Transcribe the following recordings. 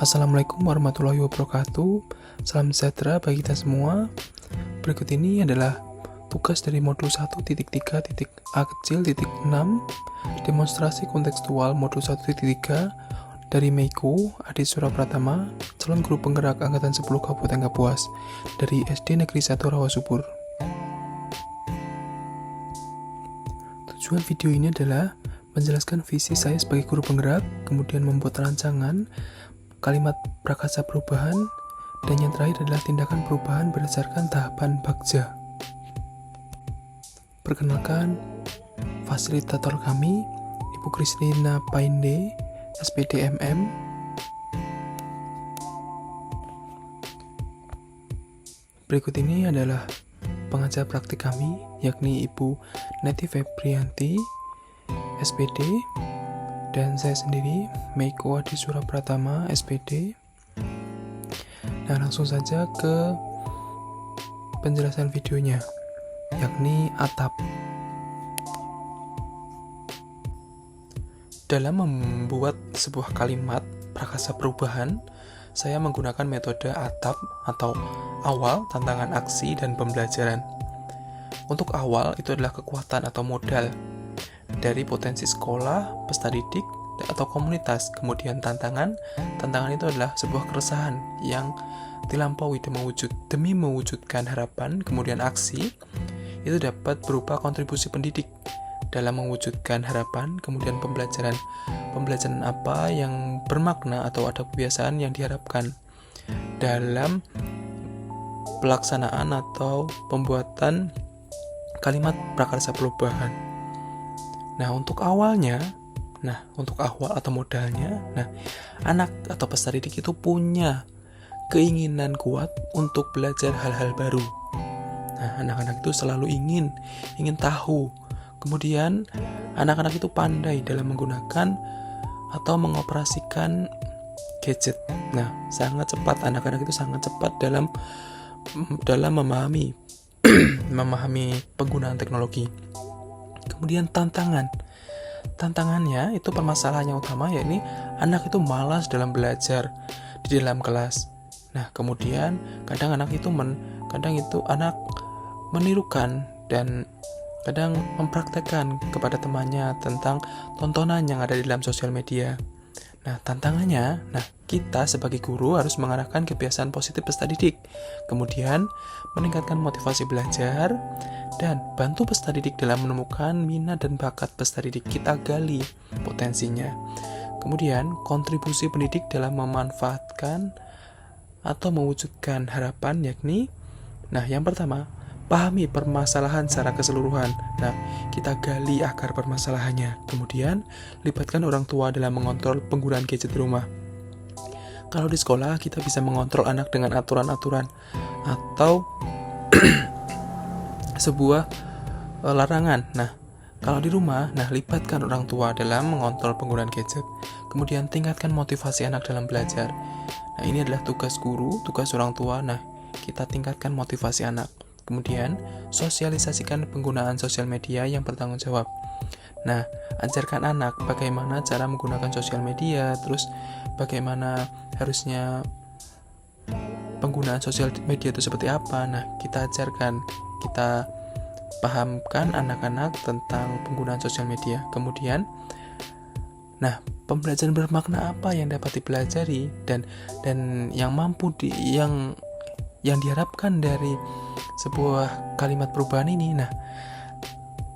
Assalamualaikum warahmatullahi wabarakatuh. Salam sejahtera bagi kita semua. Berikut ini adalah tugas dari modul 1.3.a-6 demonstrasi kontekstual modul 1.3 dari Meiko Adi Surapratama, calon guru penggerak angkatan 10 Kabupaten Kapuas dari SD Negeri 1 Rawasubur. Tujuan video ini adalah menjelaskan visi saya sebagai guru penggerak, kemudian membuat rancangan kalimat prakasa perubahan, dan yang terakhir adalah tindakan perubahan berdasarkan tahapan Bagja. Perkenalkan, fasilitator kami, Ibu Kristina Painde, SPD MM. Berikut ini adalah pengajar praktik kami, yakni Ibu Neti Febrianti, SPD, dan saya sendiri, Meiko Adi Surapratama, SPD. Nah, langsung saja ke penjelasan videonya, yakni atap. Dalam membuat sebuah kalimat prakasa perubahan, saya menggunakan metode atap atau awal, tantangan aksi, dan pembelajaran. Untuk awal, itu adalah kekuatan atau modal dari potensi sekolah, peserta didik, atau komunitas. Kemudian tantangan itu adalah sebuah keresahan yang dilampaui demi mewujudkan harapan. Kemudian aksi itu dapat berupa kontribusi pendidik dalam mewujudkan harapan. Kemudian pembelajaran apa yang bermakna atau ada kebiasaan yang diharapkan dalam pelaksanaan atau pembuatan kalimat prakarsa perubahan. Untuk awal atau modalnya, anak atau peserta didik itu punya keinginan kuat untuk belajar hal-hal baru. Anak-anak itu selalu ingin tahu. Kemudian anak-anak itu pandai dalam menggunakan atau mengoperasikan gadget. Sangat cepat, anak-anak itu sangat cepat dalam memahami penggunaan teknologi. Kemudian tantangannya itu permasalahan yang utama, yakni anak itu malas dalam belajar di dalam kelas. Kemudian kadang anak menirukan dan kadang mempraktekkan kepada temannya tentang tontonan yang ada di dalam sosial media. Tantangannya, kita sebagai guru harus mengarahkan kebiasaan positif peserta didik, kemudian meningkatkan motivasi belajar, dan bantu peserta didik dalam menemukan minat dan bakat peserta didik. Kita gali potensinya. Kemudian kontribusi pendidik dalam memanfaatkan atau mewujudkan harapan, yakni yang pertama, pahami permasalahan secara keseluruhan. Kita gali akar permasalahannya. Kemudian libatkan orang tua dalam mengontrol penggunaan gadget di rumah. Kalau di sekolah, kita bisa mengontrol anak dengan aturan-aturan atau sebuah larangan. Kalau di rumah, libatkan orang tua dalam mengontrol penggunaan gadget. Kemudian tingkatkan motivasi anak dalam belajar. Ini adalah tugas guru, tugas orang tua. Kita tingkatkan motivasi anak. Kemudian sosialisasikan penggunaan sosial media yang bertanggung jawab. Ajarkan anak bagaimana cara menggunakan sosial media, terus bagaimana harusnya penggunaan sosial media itu seperti apa. Kita ajarkan, kita pahamkan anak-anak tentang penggunaan sosial media. Kemudian, pembelajaran bermakna apa yang dapat dipelajari dan yang yang diharapkan dari sebuah kalimat perubahan ini.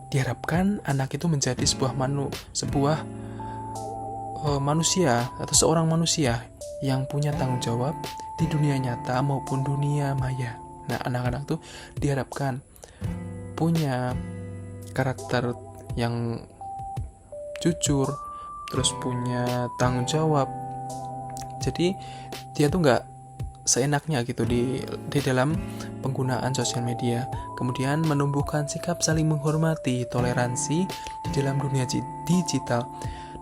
Diharapkan anak itu menjadi sebuah manusia atau seorang manusia yang punya tanggung jawab di dunia nyata maupun dunia maya. Anak-anak itu diharapkan punya karakter yang jujur, terus punya tanggung jawab. Jadi dia tuh nggak seenaknya gitu di dalam penggunaan sosial media. Kemudian menumbuhkan sikap saling menghormati, toleransi di dalam dunia digital.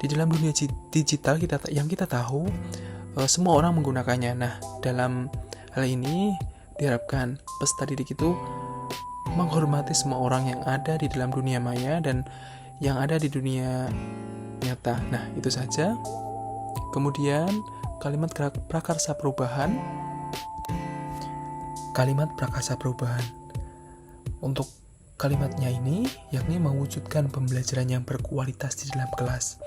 Di dalam dunia digital yang kita tahu, semua orang menggunakannya. Dalam hal ini diharapkan peserta didik itu menghormati semua orang yang ada di dalam dunia maya dan yang ada di dunia nyata. Itu saja. Kemudian kalimat prakarsa perubahan. Kalimat prakarsa perubahan. Untuk kalimatnya ini yakni mewujudkan pembelajaran yang berkualitas di dalam kelas.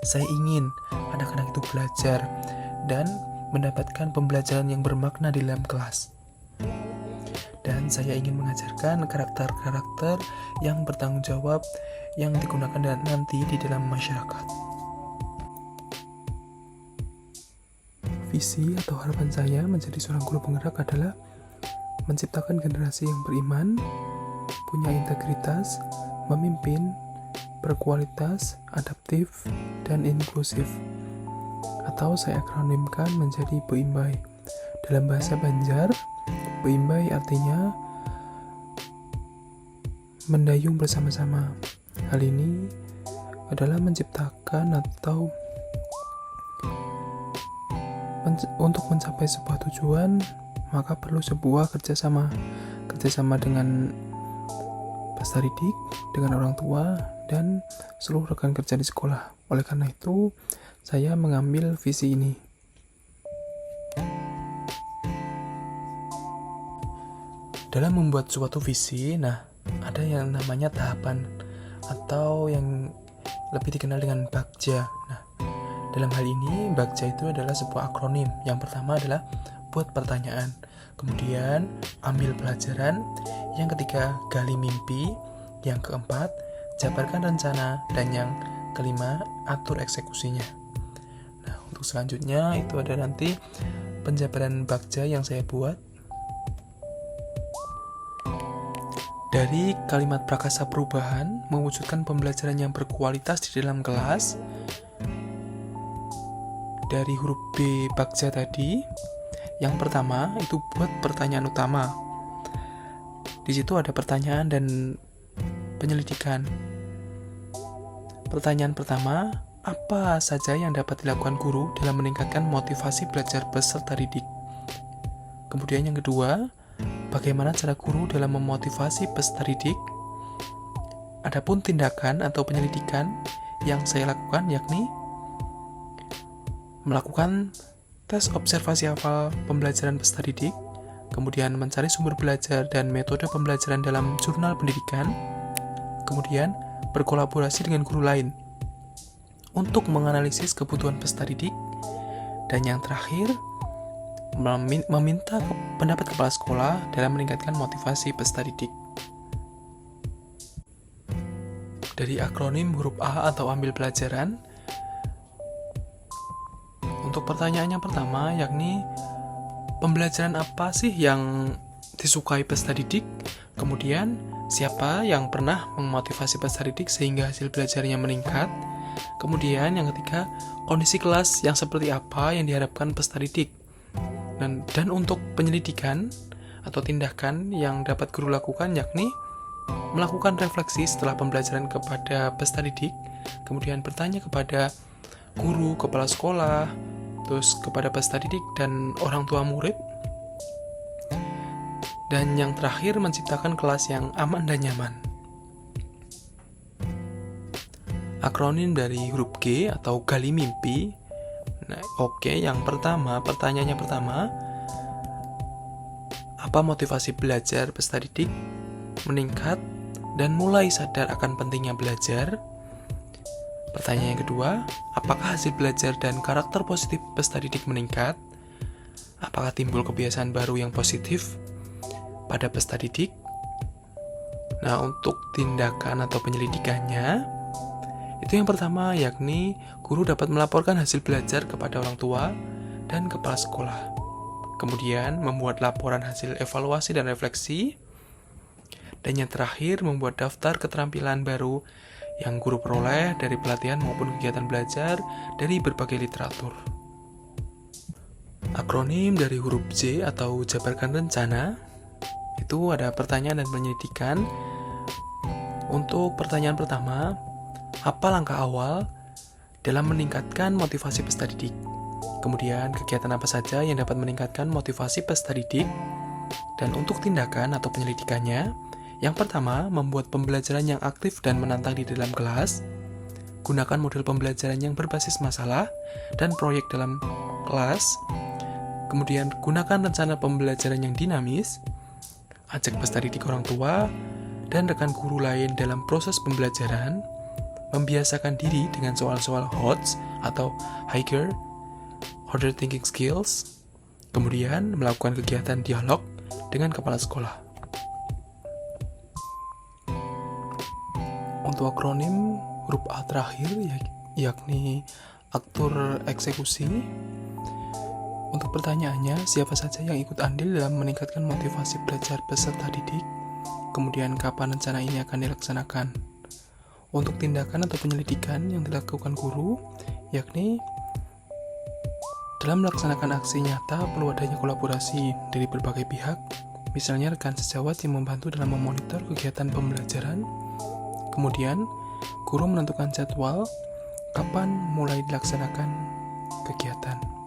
Saya ingin anak-anak itu belajar dan mendapatkan pembelajaran yang bermakna di dalam kelas. Dan saya ingin mengajarkan karakter-karakter yang bertanggung jawab yang digunakan nanti di dalam masyarakat. Visi atau harapan saya menjadi seorang guru penggerak adalah menciptakan generasi yang beriman, punya integritas, memimpin, berkualitas, adaptif, dan inklusif. Atau saya akronimkan menjadi BEIMBAI. Dalam bahasa Banjar, BEIMBAI artinya mendayung bersama-sama. Hal ini adalah menciptakan atau untuk mencapai sebuah tujuan, maka perlu sebuah kerjasama dengan peserta didik, dengan orang tua, dan seluruh rekan kerja di sekolah. Oleh karena itu, saya mengambil visi ini. Dalam membuat suatu visi, ada yang namanya tahapan atau yang lebih dikenal dengan Bagja. Dalam hal ini, Bagja itu adalah sebuah akronim. Yang pertama adalah buat pertanyaan, kemudian ambil pelajaran, yang ketiga gali mimpi, yang keempat jabarkan rencana, dan yang kelima atur eksekusinya. Untuk selanjutnya itu ada nanti penjabaran Bagja yang saya buat. Dari kalimat prakarsa perubahan, mewujudkan pembelajaran yang berkualitas di dalam kelas. Dari huruf B Bagja tadi, yang pertama itu buat pertanyaan utama. Di situ ada pertanyaan dan penyelidikan. Pertanyaan pertama, apa saja yang dapat dilakukan guru dalam meningkatkan motivasi belajar peserta didik? Kemudian yang kedua, bagaimana cara guru dalam memotivasi peserta didik? Adapun tindakan atau penyelidikan yang saya lakukan yakni melakukan tes observasi hafal pembelajaran peserta didik, kemudian mencari sumber belajar dan metode pembelajaran dalam jurnal pendidikan, kemudian berkolaborasi dengan guru lain untuk menganalisis kebutuhan peserta didik, dan yang terakhir, meminta pendapat kepala sekolah dalam meningkatkan motivasi peserta didik. Dari akronim huruf A atau ambil pelajaran, untuk pertanyaan yang pertama yakni pembelajaran apa sih yang disukai peserta didik? Kemudian siapa yang pernah memotivasi peserta didik sehingga hasil belajarnya meningkat? Kemudian yang ketiga, kondisi kelas yang seperti apa yang diharapkan peserta didik? Dan untuk penyelidikan atau tindakan yang dapat guru lakukan yakni melakukan refleksi setelah pembelajaran kepada peserta didik, kemudian bertanya kepada guru, kepala sekolah, terus kepada peserta didik dan orang tua murid. Dan yang terakhir, menciptakan kelas yang aman dan nyaman. Akronim dari huruf G atau gali mimpi. Yang pertama, pertanyaannya pertama, apa motivasi belajar peserta didik meningkat dan mulai sadar akan pentingnya belajar? Pertanyaan yang kedua, apakah hasil belajar dan karakter positif peserta didik meningkat? Apakah timbul kebiasaan baru yang positif pada peserta didik? Untuk tindakan atau penyelidikannya, itu yang pertama yakni guru dapat melaporkan hasil belajar kepada orang tua dan kepala sekolah. Kemudian membuat laporan hasil evaluasi dan refleksi. Dan yang terakhir, membuat daftar keterampilan baru yang guru peroleh dari pelatihan maupun kegiatan belajar dari berbagai literatur. Akronim dari huruf J atau jabarkan rencana, itu ada pertanyaan dan penyelidikan. Untuk pertanyaan pertama, apa langkah awal dalam meningkatkan motivasi peserta didik? Kemudian kegiatan apa saja yang dapat meningkatkan motivasi peserta didik? Dan untuk tindakan atau penyelidikannya, yang pertama, membuat pembelajaran yang aktif dan menantang di dalam kelas. Gunakan model pembelajaran yang berbasis masalah dan proyek dalam kelas. Kemudian gunakan rencana pembelajaran yang dinamis, ajak peserta didik orang tua dan rekan guru lain dalam proses pembelajaran, membiasakan diri dengan soal-soal HOTS atau Higher Order Thinking Skills, kemudian melakukan kegiatan dialog dengan kepala sekolah. Untuk akronim huruf A terakhir yakni aktor eksekusi. Untuk pertanyaannya, siapa saja yang ikut andil dalam meningkatkan motivasi belajar peserta didik? Kemudian kapan rencana ini akan dilaksanakan? Untuk tindakan atau penyelidikan yang dilakukan guru, yakni dalam melaksanakan aksi nyata perlu adanya kolaborasi dari berbagai pihak, misalnya rekan sejawat yang membantu dalam memonitor kegiatan pembelajaran. Kemudian, guru menentukan jadwal kapan mulai dilaksanakan kegiatan.